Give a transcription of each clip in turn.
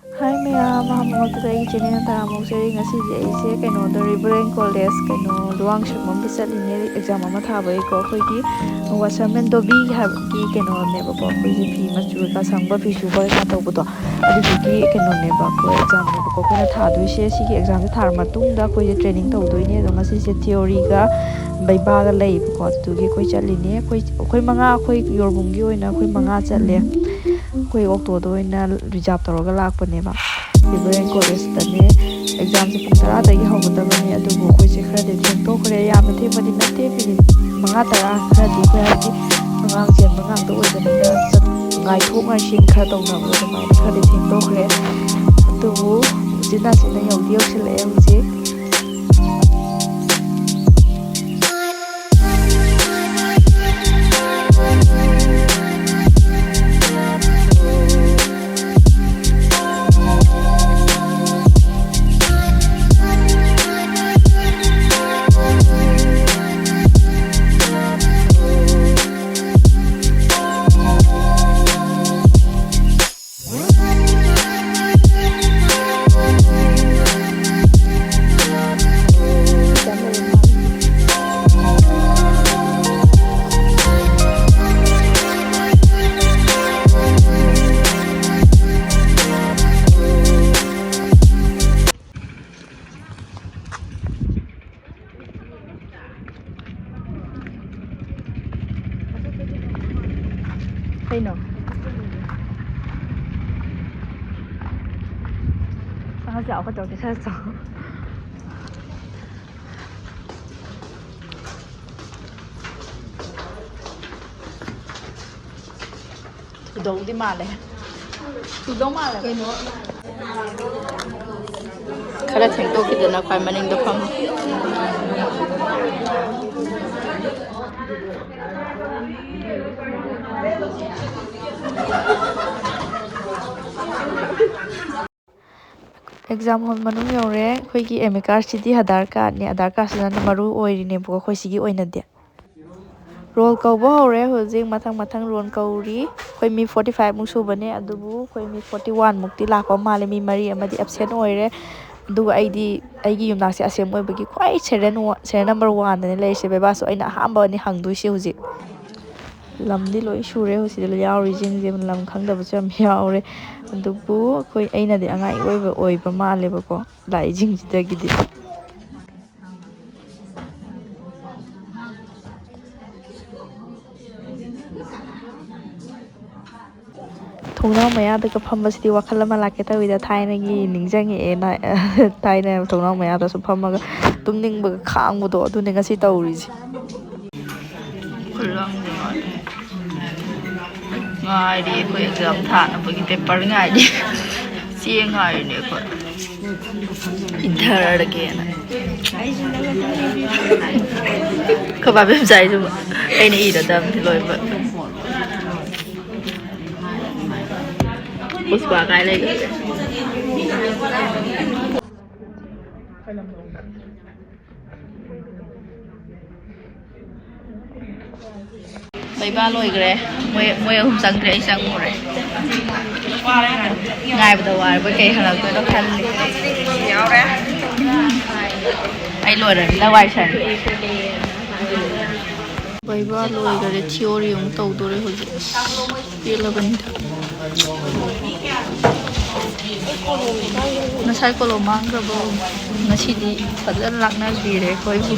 Hai maya, mahamongol today channel taramok sharing asiji aise kaino the Riverine College kaino Luwangsangbamda chatline exam ama thabai ko khoigi wasamen dobi habki kaino ne ba ko khoigi fi machu ka sangba fi suba ka tawbudo adugi kaino ne ba ko exam ne ba ko khona thadoi se sigi exam thar matung da khoigi training tawdoi ne dong asi se theory ga baiba ga lei ko adugi khoi chatline khoi manga khoi yorbunggi oina khoi manga chatle khoi okto do oina reserve tawraga lakpaneba Riverine College tane exam se pung tara dagi hawgadabani adubu khoi se khara de thengtokre yamna themadi natte minute manga tara khara di khoi hadi angang chen mangang do oidanina chat ngai thok ngai shin khara tawna bo da mai khara de thengtokre adubu jina sina yawdi yawsile hauji Kaino sang xiao ka chau ke sa chau Tudong di male Tudong male kaino khara thengtok kidana khwai maning da pham exam hall manung yore khoigi emekar city Aadhaar card ne Aadhaar card sina maru oirine bo khoi sigi oina de roll kauba hore hojing mathang roll kauri khoi mi 45 muk subane adubu khoi mi 41 mukti lakpa male mi mari amadi absent oire aduga aigi yumnak se asem oibagi khoi serial number 1 ne leise beba so aina hamba ni hangdui se hoji lamdi loi sure hosi de yauri jing je lam khangdaba cham yaure adubu khoi aina de angai oiba male bako lai jing jidagidi thongnau mayada ka phambasidi wakhal ama lake tawida thaina gi ningjangi ena thaina thongnau mayada su phamaga tumningba khangbudo adune ngasi tawriji kulang ngai di ko exam thana bagi paper ngai di si ngai ne ko idhar ke na kaba bem sai ju ai ne ida dam loi ba uswa kai lai Baiba loi gre moi hum sang gre sang mo re ngai ba da war ba kai halak to do khan ni yaw re ai loi re la wai san Baiba loi gre theory ung tau do re hoji pelaban nasai ko lo mang ra bo ngasi di fadlan lakna bi re koi bu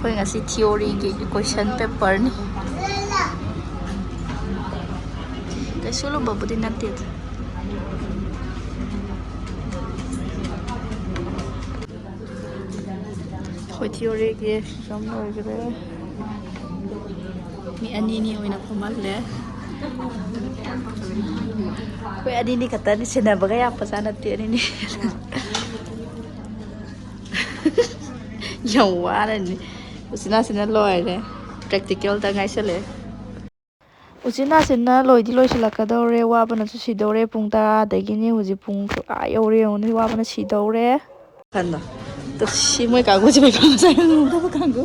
Khoi ngasi theory ki question paper ni kasu lo babudi natte khoi theory ki sam loi gre mi ani ni oina phamal le khoi ani ni khata ni sena baga ya pasana te ni yang wara ni sina loi le practical ta ngai sele ꯎꯆꯤꯟ ꯅꯥꯆꯤꯟꯅ ꯂꯣꯏꯗꯤ ꯂꯣꯏꯁꯤꯜꯂꯛꯀꯗꯧꯔꯦ ꯋꯥꯕꯅꯁꯨ ꯁꯤꯗꯧꯔꯦ ꯄꯨꯡ 10ꯗꯒꯤꯅꯤ ꯍꯧꯖꯤꯛ ꯄꯨꯡ ꯌꯧꯔꯦ ꯌꯦꯡꯉꯨꯅꯦ ꯋꯥꯕꯅ ꯁꯤꯗꯧꯔꯦ ꯈꯟꯗꯣ ꯁꯤ ꯃꯣꯏ ꯀꯥꯡꯕꯨꯁꯤ ꯄꯩꯗꯕ ꯀꯥꯡꯕꯨ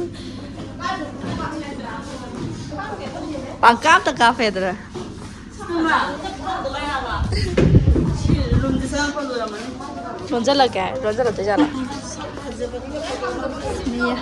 ꯄꯪꯀꯥꯞꯇ ꯀꯥꯞꯄꯦꯗ꯭ꯔꯥ ꯂꯣꯟꯖꯜꯂꯛꯀꯦ ꯂꯣꯟꯖꯜꯂꯛꯇꯣꯏꯖꯥꯠꯂꯣ ꯃꯤ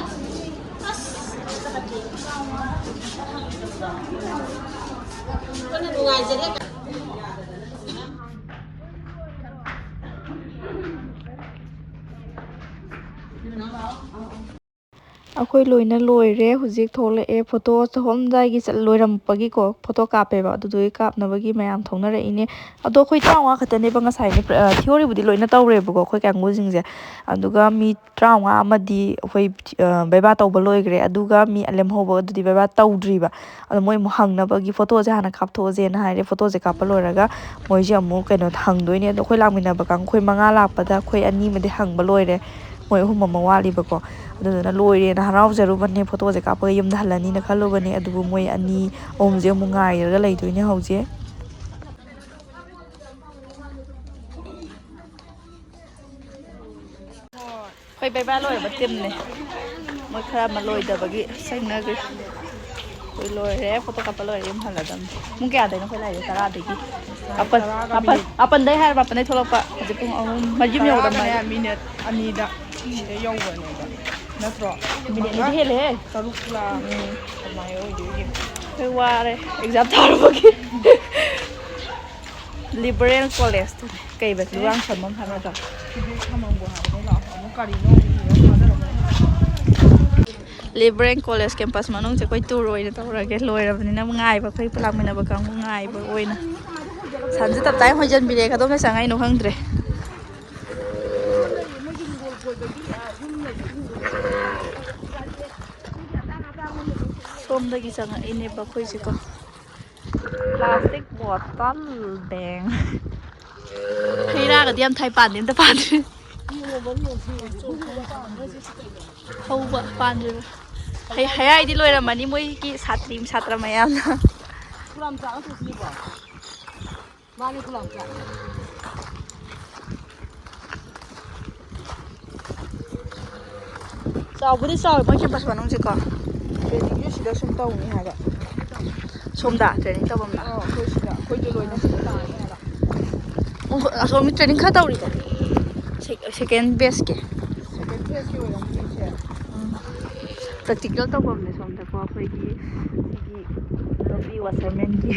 ꯑꯩꯈꯣꯏ ꯂꯣꯏꯅ ꯂꯣꯏꯔꯦ ꯍꯧꯖꯤꯛ ꯊꯣꯛꯂꯛꯑꯦ ꯐꯣꯇꯣ ꯊꯣꯛꯂꯝꯗꯥꯏꯒꯤ ꯂꯣꯏꯔꯝꯕꯒꯤꯀꯣ ꯐꯣꯇꯣ ꯀꯥꯞꯄꯦꯕ ꯑꯗꯨꯗꯨꯒꯤ ꯀꯥꯞꯅꯕꯒꯤ ꯃꯌꯥꯝ ꯊꯣꯛꯅꯔꯛꯏꯅꯦ ꯑꯗꯣ ꯑꯩꯈꯣꯏ 35 ꯈꯛꯇꯅꯦꯕ ꯉꯁꯥꯏꯅꯦ ꯊꯤꯑꯣꯔꯤꯕꯨꯗꯤ ꯂꯣꯏꯅ ꯇꯧꯔꯦꯕꯀꯣ ꯑꯩꯈꯣꯏ ꯀꯥꯡꯕꯨꯁꯤꯡꯁꯦ ꯑꯗꯨꯒ ꯃꯤ 35 ꯑꯃꯗꯤ ꯑꯩꯈꯣꯏ ꯕꯩꯕꯥ ꯇꯧꯕ ꯂꯣꯏꯈ꯭ꯔꯦ ꯑꯗꯨꯒ ꯃꯤ ꯂꯦꯝꯍꯧꯕ ꯑꯗꯨꯗꯤ ꯕꯩꯕꯥ ꯇꯧꯗ꯭ꯔꯤꯕ ꯑꯗꯣ ꯃꯣꯏ ꯑꯃꯨꯛ ꯍꯪꯅꯕꯒꯤ ꯐꯣꯇꯣꯁꯦ ꯍꯥꯟꯅ ꯀꯥꯞꯊꯣꯛꯑꯁꯦꯅ ꯍꯥꯏꯔꯦ ꯐꯣꯇꯣꯁꯦ ꯀꯥꯞꯄ ꯂꯣꯏꯔꯒ ꯃꯣꯏꯁꯦ ꯑꯃꯨꯛ ꯀꯩꯅꯣ ꯍꯪꯗꯣꯏꯅꯦ ꯑꯗꯣ ꯑꯩꯈꯣꯏ ꯂꯥꯛꯃꯤꯟꯅꯕ ꯑꯩꯈꯣꯏ 5 ꯂꯥꯛꯄꯗ ꯑꯩꯈꯣꯏ 2 ꯑꯃꯗꯤ ꯍꯪꯕ ꯂꯣꯏꯔꯦ ꯃꯣꯏ 3 ꯑꯃ ꯋꯥꯠꯂꯤꯕꯀꯣ ꯑꯗꯨꯗꯨꯅ ꯂꯣꯏꯔꯦꯅ ꯍꯔꯥꯎꯖꯔꯨꯕꯅꯦ ꯐꯣꯇꯣꯁꯦ ꯀꯥꯞꯄꯒ ꯌꯨꯝꯗ ꯍꯜꯂꯅꯤꯅ ꯈꯜꯂꯨꯕꯅꯦ ꯑꯗꯨꯕꯨ ꯃꯣꯏ 2 ꯑꯍꯨꯝꯁꯦ ꯑꯃꯨꯛ ꯉꯥꯏꯔꯒ ꯂꯩꯗꯣꯏꯅꯦ ꯍꯧꯖꯤꯛ ꯑꯩꯈꯣꯏ ꯕꯩꯕꯥ ꯂꯣꯏꯔꯕ ꯇꯤꯝꯅꯦ ꯃꯣꯏ ꯈꯔ ꯑꯃ ꯂꯣꯏꯗꯕꯒꯤ ꯆꯪꯅꯈ꯭ꯔꯦ ꯑꯩꯈꯣꯏ ꯂꯣꯏꯔꯦ ꯐꯣꯇꯣ ꯀꯥꯞꯄ ꯂꯣꯏꯔꯦ ꯌꯨꯝ ꯍꯜꯂꯗꯕꯅꯤ ꯄꯨꯡ ꯀꯌꯥꯗꯩꯅꯣ ꯑꯩꯈꯣꯏ ꯂꯥꯛꯏꯁꯦ 10ꯗꯒꯤ ꯃꯥꯄꯟꯗꯩ ꯍꯥꯏꯔ ꯃꯥꯄꯟꯗꯩ ꯊꯣꯛꯂꯛꯄ ꯍꯧꯖꯤꯛ ꯄꯨꯡ 3 ꯌꯧꯔꯝꯗꯥꯏ ꯃꯤꯅꯤꯠ 2ꯗ ꯁꯤꯗ ꯌꯧꯕꯅꯦꯕ ꯅꯠꯇ꯭ꯔꯣ ꯃꯤꯅꯤꯠ 2ꯗꯤ ꯍꯦꯜꯂꯦꯍꯦ 3 ꯑꯗꯨꯃꯥꯏꯅ ꯑꯣꯏꯗꯣꯏꯅꯦ ꯑꯩꯈꯣꯏ ꯋꯥꯔꯦ ꯑꯦꯛꯖꯥꯝ ꯊꯥꯔꯨꯕꯒꯤ ꯂꯤꯕꯔꯦꯜ ꯀꯣꯂꯦꯖꯇꯨꯅꯦ ꯀꯩꯕ ꯂꯨꯋꯥꯡꯁꯝꯕꯝ ꯍꯥꯏꯕ ꯅꯠꯇ꯭ꯔꯣ ꯁꯤꯗꯤ ꯊꯝꯃꯝꯕꯣ ꯍꯥꯏꯕꯅꯦ ꯂꯥꯛꯑꯣ ꯑꯃꯨꯛ ꯀꯔꯤꯅꯣ ꯑꯃꯨꯛ ꯏꯔ ꯊꯥꯖꯔꯝꯃꯅꯤ ꯂꯤꯕꯔꯦꯜ ꯀꯣꯂꯦꯖ ꯀꯦꯝꯄꯁ ꯃꯅꯨꯡꯁꯦ ꯑꯩꯈꯣꯏ ꯇꯨꯔ ꯑꯣꯏꯅ ꯇꯧꯔꯒꯦ ꯂꯣꯏꯔꯕꯅꯤꯅ ꯉꯥꯏꯕ ꯑꯩꯈꯣꯏ ꯂꯥꯛꯃꯤꯟꯅꯕ ꯀꯥꯡꯕꯨ ꯉꯥꯏꯕ ꯑꯣꯏꯅ ꯁꯟꯁꯦ ꯇꯞꯇꯥꯏ ꯍꯣꯏꯖꯟꯕꯤꯔꯛꯑꯦ ꯀꯗꯣꯝꯗ ꯆꯪꯉꯛꯏꯅꯣ ꯈꯪꯗ꯭ꯔꯦ ꯃꯣꯏꯒꯤ ꯍꯤꯡꯒꯣꯜ ꯀꯣꯏꯕꯒꯤ ꯌꯨꯝ ꯂꯩꯕꯁꯤꯡꯗꯣ ꯁꯣꯝꯗꯒꯤ ꯆꯪꯉꯛꯏꯅꯦꯕ ꯑꯩꯈꯣꯏꯁꯦꯀꯣ ꯄ꯭ꯂꯥꯁꯇꯤꯛ ꯕꯣꯇꯜ ꯕꯦꯡ ꯍꯩꯔꯥꯒꯗꯤ ꯌꯥꯝ ꯊꯥꯏ ꯄꯥꯟꯗꯤ ꯑꯝꯇ ꯄꯥꯟꯗ꯭ꯔꯤ ꯍꯧꯕ ꯄꯥꯟꯗ꯭ꯔꯤꯕ ꯍꯩꯔꯥꯏꯗꯤ ꯂꯣꯏꯔꯝꯃꯅꯤ ꯃꯣꯏꯒꯤ ꯁꯥꯇ꯭ꯔ ꯃꯌꯥꯝꯅ ꯆꯥꯎꯕꯨꯗꯤ ꯆꯥꯎꯋꯦ ꯃꯣꯏ ꯀꯦꯝꯄꯁ ꯃꯅꯨꯡꯁꯦꯀꯣ ꯇ꯭ꯔꯦꯅꯤꯡꯁꯨ ꯁꯤꯗ ꯁꯨꯝ ꯇꯧꯅꯤ ꯍꯥꯏꯕ ꯁꯣꯝꯗ ꯇ꯭ꯔꯦꯅꯤꯡ ꯇꯧꯐꯝꯗ ꯑꯩꯈꯣꯏ ꯁꯤꯗ ꯑꯩꯈꯣꯏꯁꯨ ꯂꯣꯏꯅ ꯁꯤꯗ ꯇꯥꯅꯤ ꯍꯥꯏꯕ ꯑꯁꯣꯝꯒꯤ ꯇ꯭ꯔꯦꯅꯤꯡ ꯈꯔ ꯇꯧꯔꯤꯀꯣ ꯁꯦꯀꯦꯟ ꯕꯦꯁꯀꯤ ꯁꯦꯀꯦꯟ ꯐꯦꯁꯀꯤ ꯑꯣꯏꯔꯝꯅꯤ ꯁꯦ ꯄ꯭ꯔꯦꯛꯇꯤꯀꯦꯜ ꯇꯧꯐꯝꯅꯦ ꯁꯣꯝꯗꯀꯣ ꯑꯩꯈꯣꯏꯒꯤ ꯁꯤꯒꯤ ꯂꯝꯕꯤ ꯋꯥꯁꯔꯃꯦꯟꯒꯤ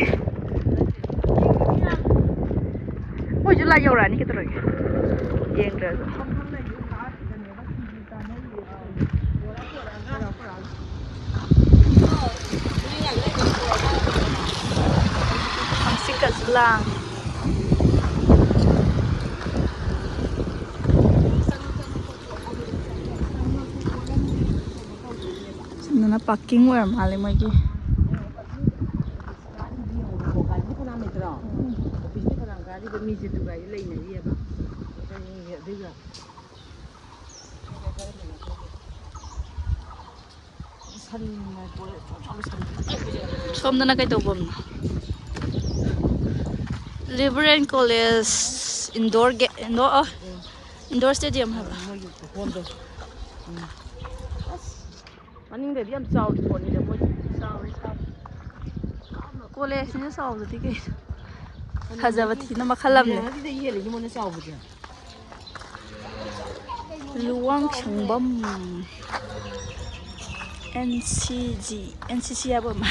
ꯃꯣꯏꯁꯨ ꯂꯥꯏ ꯌꯧꯔꯛꯑꯅꯤ ꯀꯩꯗꯧꯔꯒꯦ ꯌꯦꯡꯗ꯭ꯔꯁꯨ ꯍꯪꯆꯤꯠꯀꯁꯨ ꯂꯥꯡꯉꯦ ꯁꯣꯝꯗꯅ ꯄꯥꯔꯀꯤꯡ ꯑꯣꯏꯔ ꯃꯥꯜꯂꯦ ꯃꯣꯏꯒꯤ ꯁꯣꯝꯗꯅ ꯀꯩꯗꯧꯕꯝꯅꯣ ꯂꯤꯕꯔꯦꯜ ꯀꯣꯂꯦꯖ ꯏꯟꯗꯣꯔ ꯁ꯭ꯇꯦꯗꯤꯌꯝ ꯍꯥꯏꯕ ꯃꯅꯤꯡꯗꯗꯤ ꯌꯥꯝ ꯆꯥꯎꯔꯤ ꯄꯣꯠꯅꯤꯗ ꯃꯣꯏ ꯆꯥꯎꯔꯦ ꯀꯣꯂꯦꯖꯅꯤꯅ ꯆꯥꯎꯕꯗꯤ ꯀꯩꯅꯣ ꯐꯖꯕ ꯊꯤꯅ ꯃꯈꯜ ꯑꯃꯅꯦ ꯂꯨꯋꯥꯡꯁꯪꯕꯝ NCC ꯍꯥꯏꯕ ꯑꯃ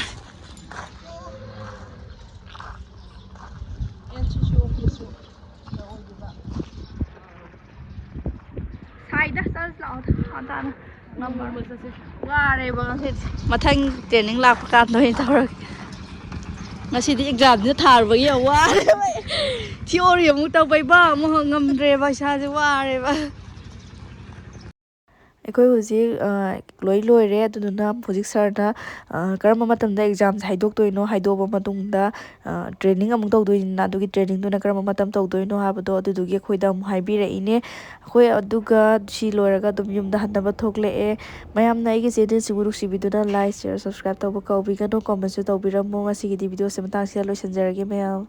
NCC ꯑꯣꯐꯤꯁꯁꯨ ꯑꯣꯏꯗꯣꯏꯕ ꯁꯥꯏꯗ ꯆꯠꯂꯁꯤ ꯂꯥꯛꯑꯣ ꯇꯥꯅ ꯉꯝꯃꯔꯣꯏ ꯋꯥꯔꯦꯕ ꯉꯁꯤꯗꯤ ꯃꯊꯪ ꯇ꯭ꯔꯦꯅꯤꯡ ꯂꯥꯛꯄ ꯀꯥꯟꯗ ꯑꯣꯏꯅ ꯇꯧꯔꯒꯦ ꯉꯁꯤꯗꯤ ꯑꯦꯛꯖꯥꯝꯁꯤꯅ ꯊꯥꯔꯨꯕꯒꯤ ꯌꯥꯝ ꯋꯥꯔꯦꯕ ꯊꯤꯑꯣꯔꯤ ꯑꯃꯨꯛ ꯇꯧꯕꯩꯕ ꯑꯃꯨꯛ ꯉꯝꯗ꯭ꯔꯦꯕ ꯏꯁꯥꯁꯦ ꯋꯥꯔꯦꯕ ꯑꯩꯈꯣꯏ ꯍꯧꯖꯤꯛ ꯂꯣꯏ ꯂꯣꯏꯔꯦ ꯑꯗꯨꯗꯨꯅ ꯍꯧꯖꯤꯛ ꯁꯥꯔꯅ ꯀꯔꯝꯕ ꯃꯇꯝꯗ ꯑꯦꯛꯖꯥꯝꯁꯦ ꯍꯥꯏꯗꯣꯛꯇꯣꯏꯅꯣ ꯍꯥꯏꯗꯣꯛꯑꯕ ꯃꯇꯨꯡꯗ ꯇ꯭ꯔꯦꯅꯤꯡ ꯑꯃꯨꯛ ꯇꯧꯗꯣꯏꯅꯤꯅ ꯑꯗꯨꯒꯤ ꯇ꯭ꯔꯦꯅꯤꯡꯗꯨꯅ ꯀꯔꯝꯕ ꯃꯇꯝ ꯇꯧꯗꯣꯏꯅꯣ ꯍꯥꯏꯕꯗꯣ ꯑꯗꯨꯗꯨꯒꯤ ꯑꯩꯈꯣꯏꯗ ꯑꯃꯨꯛ ꯍꯥꯏꯕꯤꯔꯛꯏꯅꯦ ꯑꯩꯈꯣꯏ ꯑꯗꯨꯒ ꯁꯤ ꯂꯣꯏꯔꯒ ꯑꯗꯨꯝ ꯌꯨꯝꯗ ꯍꯟꯅꯕ ꯊꯣꯛꯂꯛꯑꯦ ꯃꯌꯥꯝꯅ ꯑꯩꯒꯤ ꯆꯦꯅꯦꯜꯁꯤꯕꯨ ꯅꯨꯡꯁꯤꯕꯤꯗꯨꯅ ꯂꯥꯏꯛ ꯁꯤꯌꯔ ꯁꯕꯁꯀ꯭ꯔꯥꯏꯕ ꯇꯧꯕ ꯀꯥꯎꯕꯤꯒꯅꯨ ꯀꯣꯃꯦꯟꯁꯨ ꯇꯧꯕꯤꯔꯝꯃꯣ ꯉꯁꯤꯒꯤꯗꯤ ꯚꯤꯗꯤꯑꯣꯁꯦ ꯃꯇꯥꯡꯁꯤꯗ ꯂꯣꯏꯁꯤꯟꯖꯔꯒꯦ ꯃꯌꯥꯝ